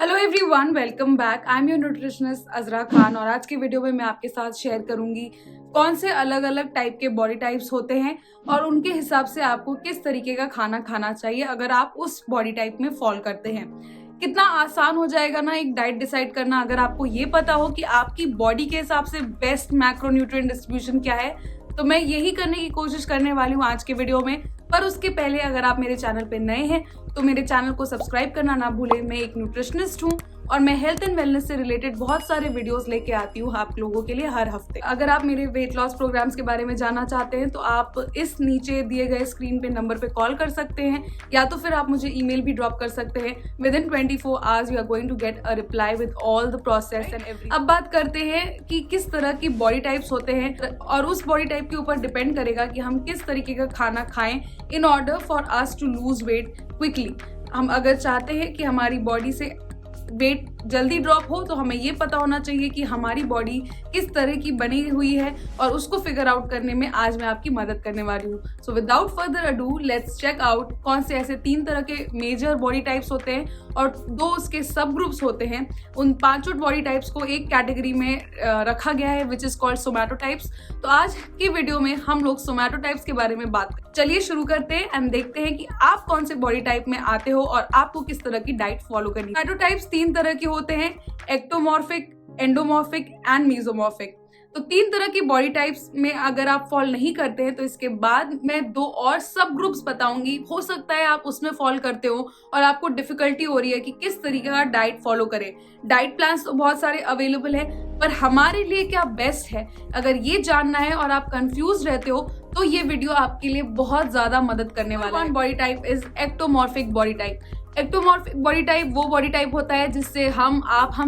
Hello everyone, welcome back. I am your nutritionist Azra Khan और आज की वीडियो में मैं आपके साथ शेयर करूंगी कौन से अलग अलग टाइप के बॉडी टाइप्स होते हैं और उनके हिसाब से आपको किस तरीके का खाना खाना चाहिए अगर आप उस बॉडी टाइप में फॉल करते हैं। कितना आसान हो जाएगा ना एक डाइट डिसाइड करना अगर आपको ये पता हो कि आपकी बॉडी के हिसाब से बेस्ट मैक्रोन्यूट्रिएंट डिस्ट्रीब्यूशन क्या है। तो मैं यही करने की कोशिश करने वाली हूँ आज के वीडियो में। पर उसके पहले अगर आप मेरे चैनल पे नए हैं तो मेरे चैनल को सब्सक्राइब करना ना भूलें। मैं एक न्यूट्रिशनिस्ट हूँ और मैं हेल्थ एंड वेलनेस से रिलेटेड बहुत सारे वीडियोस लेके आती हूँ आप लोगों के लिए हर हफ्ते। अगर आप मेरे वेट लॉस प्रोग्राम्स के बारे में जानना चाहते हैं तो आप इस नीचे दिए गए स्क्रीन पे नंबर पे कॉल कर सकते हैं या तो फिर आप मुझे ईमेल भी ड्रॉप कर सकते हैं। Within 24 hours you are going to get a reply with all the process and every. अब बात करते हैं कि किस तरह की बॉडी टाइप्स होते हैं और उस बॉडी टाइप के ऊपर डिपेंड करेगा कि हम किस तरीके का खाना खाएं in order for us to lose weight quickly. हम अगर चाहते हैं कि हमारी बॉडी से वेट जल्दी ड्रॉप हो तो हमें ये पता होना चाहिए कि हमारी बॉडी किस तरह की बनी हुई है और उसको फिगर आउट करने में आज मैं आपकी मदद करने वाली हूँ। So without further ado let's check out कौन से ऐसे 3 तरह के मेजर बॉडी टाइप्स होते हैं और 2 उसके सब ग्रुप्स होते हैं। उन 5 बॉडी टाइप्स को एक कैटेगरी में रखा गया है विच इज कॉल्ड सोमैटोटाइप्स। तो आज की वीडियो में हम लोग सोमैटोटाइप्स के बारे में बात करें। चलिए शुरू करते हैं एंड देखते हैं कि आप कौन से बॉडी टाइप में आते हो और आपको किस तरह की डाइट फॉलो करनी है। सोमैटोटाइप्स 3 तरह के होते हैं, एक्टोमॉर्फिक, एंडोमॉर्फिक एंड मीजोमॉर्फिक। तो 3 तरह की बॉडी टाइप्स में अगर आप फॉल नहीं करते हैं तो इसके बाद मैं 2 और सब ग्रुप्स बताऊंगी। हो सकता है आप उसमें फॉल करते हो और आपको डिफिकल्टी हो रही है कि किस तरीके का डाइट फॉलो करें। डाइट प्लान्स तो बहुत सारे अवेलेबल है पर हमारे लिए क्या बेस्ट है अगर ये जानना है और आप कंफ्यूज रहते हो तो ये वीडियो आपके लिए बहुत ज्यादा मदद करने वाला है। Body type is ectomorphic body type. Ectomorphic body type वो बॉडी टाइप होता है जिससे हम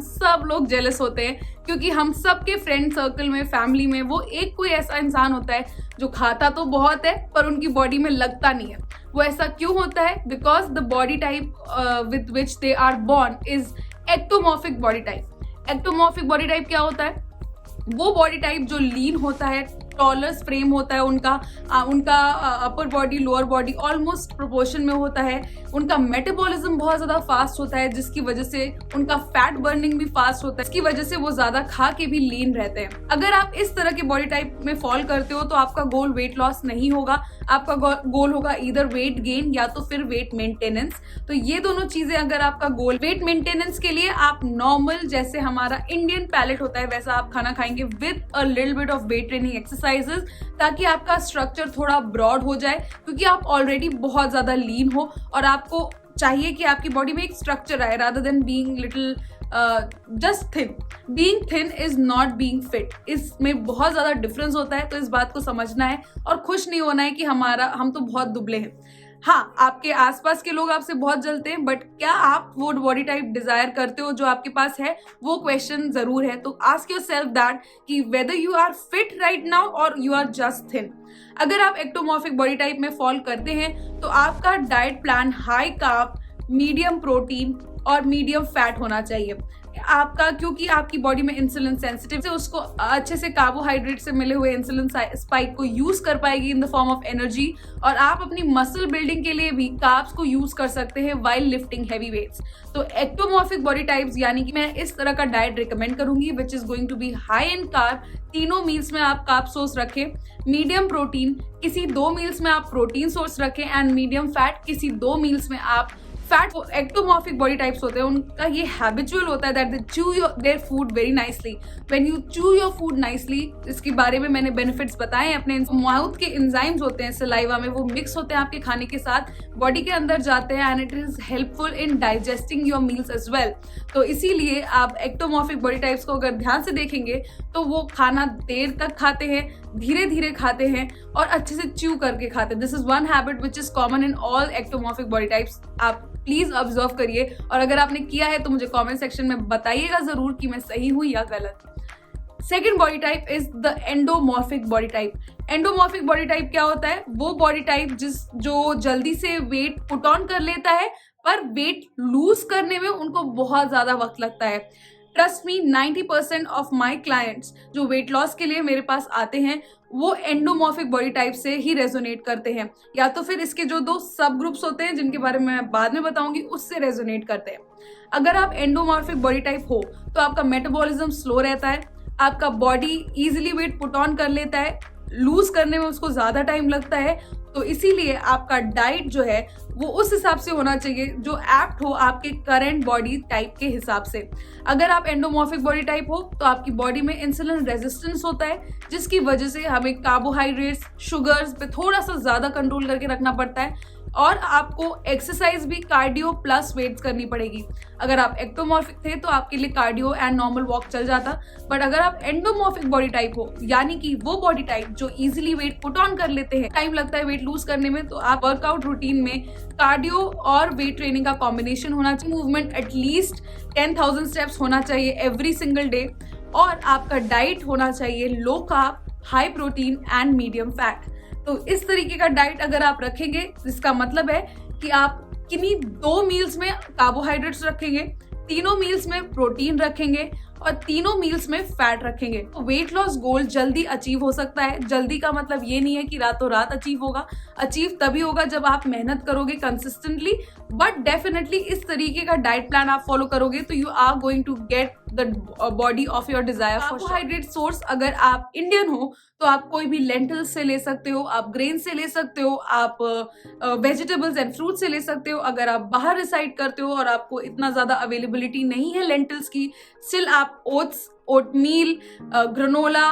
सब लोग जेलस होते हैं क्योंकि हम सबके फ्रेंड सर्कल में, फैमिली में वो एक कोई ऐसा इंसान होता है जो खाता तो बहुत है पर उनकी बॉडी में लगता नहीं है। वो ऐसा क्यों होता है? Because the body type with which they are born is ectomorphic body type. Ectomorphic body type क्या होता है? वो बॉडी टाइप जो लीन होता है, टॉलर फ्रेम होता है उनका upper body lower body almost proportion में होता है। उनका मेटाबॉलिज्म बहुत ज्यादा फास्ट होता है जिसकी वजह से उनका फैट बर्निंग भी फास्ट होता है, इसकी वजह से वो ज्यादा खा के भी लीन रहते हैं। अगर आप इस तरह के बॉडी टाइप में फॉल करते हो तो आपका गोल वेट लॉस नहीं होगा, आपका गोल होगा इधर वेट गेन या तो फिर वेट मेंटेनेंस। तो ये दोनों चीजें अगर आपका गोल वेट मेंटेनेंस के लिए आप नॉर्मल जैसे हमारा इंडियन पैलेट होता है वैसा आप खाना खाएंगे with a little bit of weight training exercises ताकि आपका स्ट्रक्चर थोड़ा ब्रॉड हो जाए क्योंकि आप ऑलरेडी बहुत ज्यादा लीन हो और आपको चाहिए कि आपकी बॉडी में एक स्ट्रक्चर आए rather than being little just thin. Being thin is not being fit, इसमें बहुत ज्यादा डिफरेंस होता है। तो इस बात को समझना है और खुश नहीं होना है कि हम तो बहुत दुबले हैं। हाँ, आपके आसपास के लोग आपसे बहुत जलते हैं बट क्या आप वो बॉडी टाइप डिजायर करते हो जो आपके पास है? वो क्वेश्चन जरूर है। तो आस्क योरसेल्फ दैट कि whether you are fit right now और यू आर जस्ट थिन। अगर आप एक्टोमॉर्फिक बॉडी टाइप में फॉल करते हैं तो आपका diet plan high carb, medium protein और मीडियम फैट होना चाहिए। आपका क्योंकि आपकी बॉडी में इंसुलिन सेंसिटिव है, उसको अच्छे से कार्बोहाइड्रेट से मिले हुए इंसुलिन स्पाइक को यूज कर पाएगी in the form of energy. और आप अपनी मसल बिल्डिंग के लिए भी कार्ब्स को यूज कर सकते हैं व्हाइल लिफ्टिंग हैवी वेट्स। तो एक्टोमॉर्फिक बॉडी टाइप्स यानी कि मैं इस तरह का डाइट रिकमेंड करूंगी which is going to be high in carb. तीनों मील्स में आप कार्ब सोर्स रखें, मीडियम प्रोटीन किसी 2 मील्स में आप प्रोटीन सोर्स रखें एंड मीडियम फैट किसी 2 मील्स में आप फैट। एक्टोमॉर्फिक बॉडी टाइप्स होते हैं उनका ये हैबिचुअल होता है that they chew their food very nicely. When you chew your food nicely, इसके बारे में मैंने बेनिफिट्स बताए हैं। अपने माउथ के एंजाइम्स होते हैं सलाइवा में, वो मिक्स होते हैं आपके खाने के साथ, बॉडी के अंदर जाते हैं and it is helpful in digesting your meals as well. तो इसीलिए आप एक्टोमॉर्फिक बॉडी टाइप्स को अगर ध्यान से देखेंगे तो वो खाना देर तक खाते हैं, धीरे धीरे खाते हैं और अच्छे से च्यू करके खाते हैं। This is one habit which is common in all ectomorphic body types. आप प्लीज ऑब्जर्व करिए और अगर आपने किया है तो मुझे कमेंट सेक्शन में बताइएगा जरूर कि मैं सही हूं या गलत। Second body type is the endomorphic body type. Endomorphic body type क्या होता है? वो बॉडी टाइप जो जल्दी से वेट पुट ऑन कर लेता है पर वेट लूज करने में उनको बहुत ज्यादा वक्त लगता है। Trust me 90% of my clients जो वेट लॉस के लिए मेरे पास आते हैं वो एंडोमॉर्फिक बॉडी टाइप से ही रेजोनेट करते हैं, या तो फिर इसके जो 2 सब ग्रुप्स होते हैं जिनके बारे में मैं बाद में बताऊंगी उससे रेजोनेट करते हैं। अगर आप एंडोमॉर्फिक बॉडी टाइप हो तो आपका मेटाबॉलिज्म स्लो रहता है, आपका body easily weight put on कर लेता है, लूज करने में उसको ज्यादा टाइम लगता है, तो इसीलिए आपका डाइट जो है वो उस हिसाब से होना चाहिए जो एप्ट हो आपके करंट बॉडी टाइप के हिसाब से। अगर आप एंडोमॉर्फिक बॉडी टाइप हो तो आपकी बॉडी में इंसुलिन रेजिस्टेंस होता है, जिसकी वजह से हमें कार्बोहाइड्रेट्स, शुगर्स पे थोड़ा सा ज्यादा कंट्रोल करके रखना पड़ता है, और आपको एक्सरसाइज भी कार्डियो प्लस वेट्स करनी पड़ेगी। अगर आप एक्टोमॉर्फिक थे तो आपके लिए कार्डियो एंड नॉर्मल वॉक चल जाता, बट अगर आप एंडोमॉर्फिक बॉडी टाइप हो, यानी कि वो बॉडी टाइप जो इजीली वेट पुट ऑन कर लेते हैं, टाइम लगता है वेट लूज करने में, तो आप वर्कआउट रूटीन में कार्डियो और वेट ट्रेनिंग का कॉम्बिनेशन होना चाहिए। मूवमेंट एटलीस्ट 10,000 स्टेप्स होना चाहिए एवरी सिंगल डे, और आपका डाइट होना चाहिए low carb, high protein and medium fat. तो इस तरीके का डाइट अगर आप रखेंगे, जिसका मतलब है कि आप किन्हीं 2 मील्स में कार्बोहाइड्रेट्स रखेंगे, तीनों मील्स में प्रोटीन रखेंगे और तीनों मील्स में फैट रखेंगे, तो वेट लॉस गोल जल्दी अचीव हो सकता है। जल्दी का मतलब ये नहीं है कि रातों रात अचीव होगा, अचीव तभी होगा जब आप मेहनत करोगे कंसिस्टेंटली, बट डेफिनेटली इस तरीके का डाइट प्लान आप फॉलो करोगे तो you are going to get the body of your desire. Carbohydrate source अगर आप इंडियन हो तो आप कोई भी लेंटिल्स से ले सकते हो, आप ग्रेन से ले सकते हो, आप वेजिटेबल्स एंड फ्रूट से ले सकते हो। अगर आप बाहर रिसाइड करते हो और आपको इतना ज्यादा अवेलेबिलिटी नहीं है लेंटिल्स की, स्टिल आप oats, oatmeal, granola,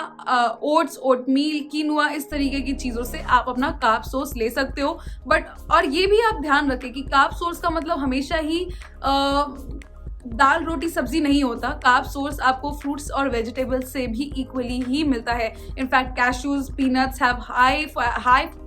oats, oatmeal, quinoa, इस तरीके की चीजों से आप अपना कार्ब सोर्स ले सकते हो। बट और ये भी आप ध्यान रखें कि कार्ब सोर्स का मतलब हमेशा ही दाल रोटी सब्जी नहीं होता। कार्ब सोर्स आपको फ्रूट्स और वेजिटेबल्स से भी इक्वली ही मिलता है। In fact cashews, peanuts have high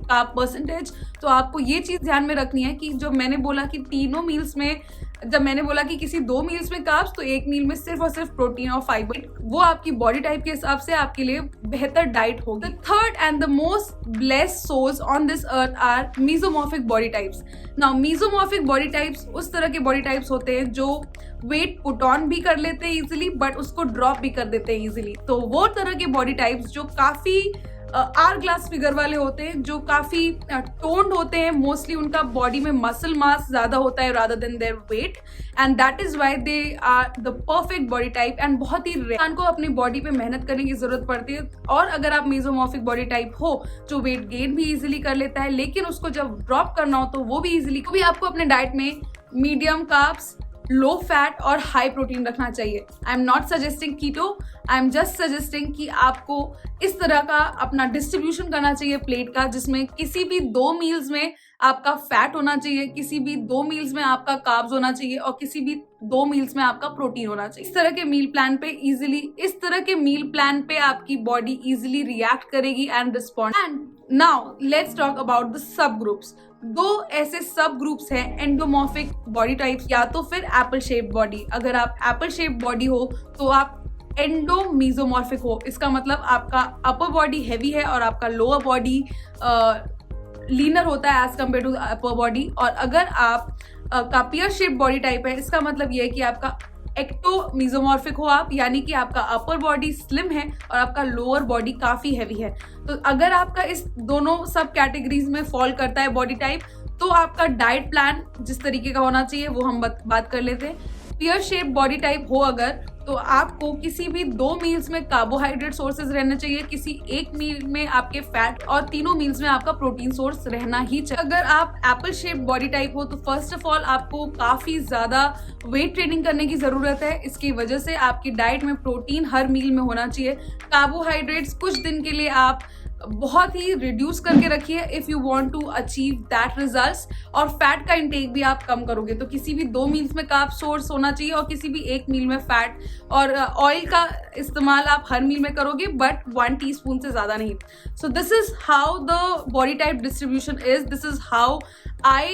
carb percentage. तो आपको ये चीज ध्यान में रखनी है कि जो मैंने बोला कि तीनों मील्स में, जब मैंने बोला कि किसी 2 मील्स में कार्ब्स तो 1 मील में सिर्फ और सिर्फ प्रोटीन और फाइबर, वो आपकी बॉडी टाइप के हिसाब से आपके लिए बेहतर डाइट होगी। The third and the most blessed souls on this earth are mesomorphic body types. Now mesomorphic body types उस तरह के बॉडी टाइप्स होते हैं जो वेट पुट ऑन भी कर लेते हैं इजिली, बट उसको ड्रॉप भी कर देते हैं इजिली। तो वो तरह के बॉडी टाइप्स जो काफी आर ग्लास फिगर वाले होते हैं, जो काफी टोन्ड होते हैं, मोस्टली उनका बॉडी में मसल मास ज्यादा होता है rather than their weight, and that is why they are the perfect body type. And बहुत ही इंसान को अपनी बॉडी पे मेहनत करने की जरूरत पड़ती है। और अगर आप मेसोमॉर्फिक बॉडी टाइप हो जो वेट गेन भी इजिली कर लेता है, लेकिन उसको जब ड्रॉप करना हो तो वो भी इजिली, तो भी आपको अपने डाइट में मीडियम कार्ब्स, लो फैट और हाई प्रोटीन रखना चाहिए। I am not suggesting keto, I am just suggesting कि आपको इस तरह का अपना डिस्ट्रीब्यूशन करना चाहिए प्लेट का, जिसमें किसी भी 2 मील्स में आपका फैट होना चाहिए, किसी भी 2 मील्स में आपका कार्ब्स होना चाहिए और किसी भी 2 मील्स में आपका प्रोटीन होना चाहिए। इस तरह के मील प्लान पे आपकी बॉडी इजिली रिएक्ट करेगी and respond. And now let's talk about the sub groups. 2 ऐसे सब ग्रुप्स हैं एंडोमॉर्फिक बॉडी टाइप्स, या तो फिर एप्पल शेप बॉडी। अगर आप एप्पल शेप बॉडी हो तो आप एंडोमेसोमॉर्फिक हो। इसका मतलब आपका अपर बॉडी हैवी है और आपका लोअर बॉडी लीनर होता है as compare to upper body. और अगर आप का पियर शेप बॉडी टाइप है, इसका मतलब ये है कि आपका एक्टोमेसोमॉर्फिक हो आप, यानी कि आपका अपर बॉडी स्लिम है और आपका लोअर बॉडी काफी हैवी है। तो अगर आपका इस दोनों सब कैटेगरीज में फॉल करता है बॉडी टाइप, तो आपका डाइट प्लान जिस तरीके का होना चाहिए वो हम बात कर लेते हैं। पियर शेप बॉडी टाइप हो अगर, तो आपको किसी भी 2 मील्स में कार्बोहाइड्रेट सोर्सेज रहने चाहिए, किसी 1 मील में आपके फैट और तीनों मील्स में आपका प्रोटीन सोर्स रहना ही चाहिए। अगर आप एप्पल शेप बॉडी टाइप हो तो फर्स्ट ऑफ ऑल आपको काफी ज्यादा वेट ट्रेनिंग करने की जरूरत है। इसकी वजह से आपकी डाइट में प्रोटीन हर मील में होना चाहिए। कार्बोहाइड्रेट्स कुछ दिन के लिए आप बहुत ही रिड्यूस करके रखिए if you want to achieve that results, और फैट का इंटेक भी आप कम करोगे। तो किसी भी 2 मील्स में कार्ब सोर्स होना चाहिए और किसी भी 1 मील में फैट, और ऑयल का इस्तेमाल आप हर मील में करोगे बट 1 टीस्पून से ज्यादा नहीं। So this is how the body type distribution is, this is how I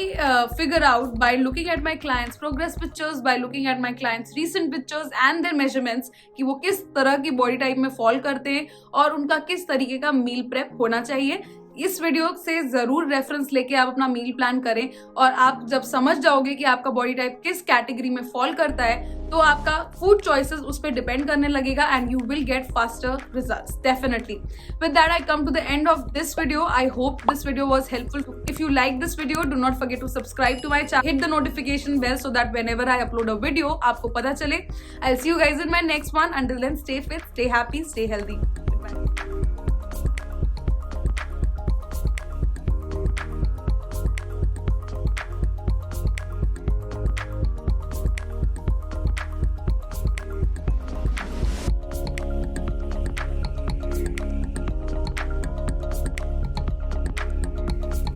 figure out by looking at my clients' progress pictures, by looking at my clients' recent pictures and their measurements कि वो किस तरह की body type में fall करते हैं और उनका किस तरीके का मील प्रेप होना चाहिए। इस वीडियो से जरूर रेफरेंस लेके आप अपना मील प्लान करें, और आप जब समझ जाओगे कि आपका बॉडी टाइप किस कैटेगरी में फॉल करता है तो आपका फूड चॉइसेस उस पर डिपेंड करने लगेगा and you will get faster results definitely. With that I come to the end of this video. I hope this video was helpful. If you like this video, do not forget to subscribe to my channel, hit the notification bell so that whenever I upload a video आपको पता चले. I'll see you guys in my next one. Until then, stay fit, stay happy, stay healthy. Goodbye.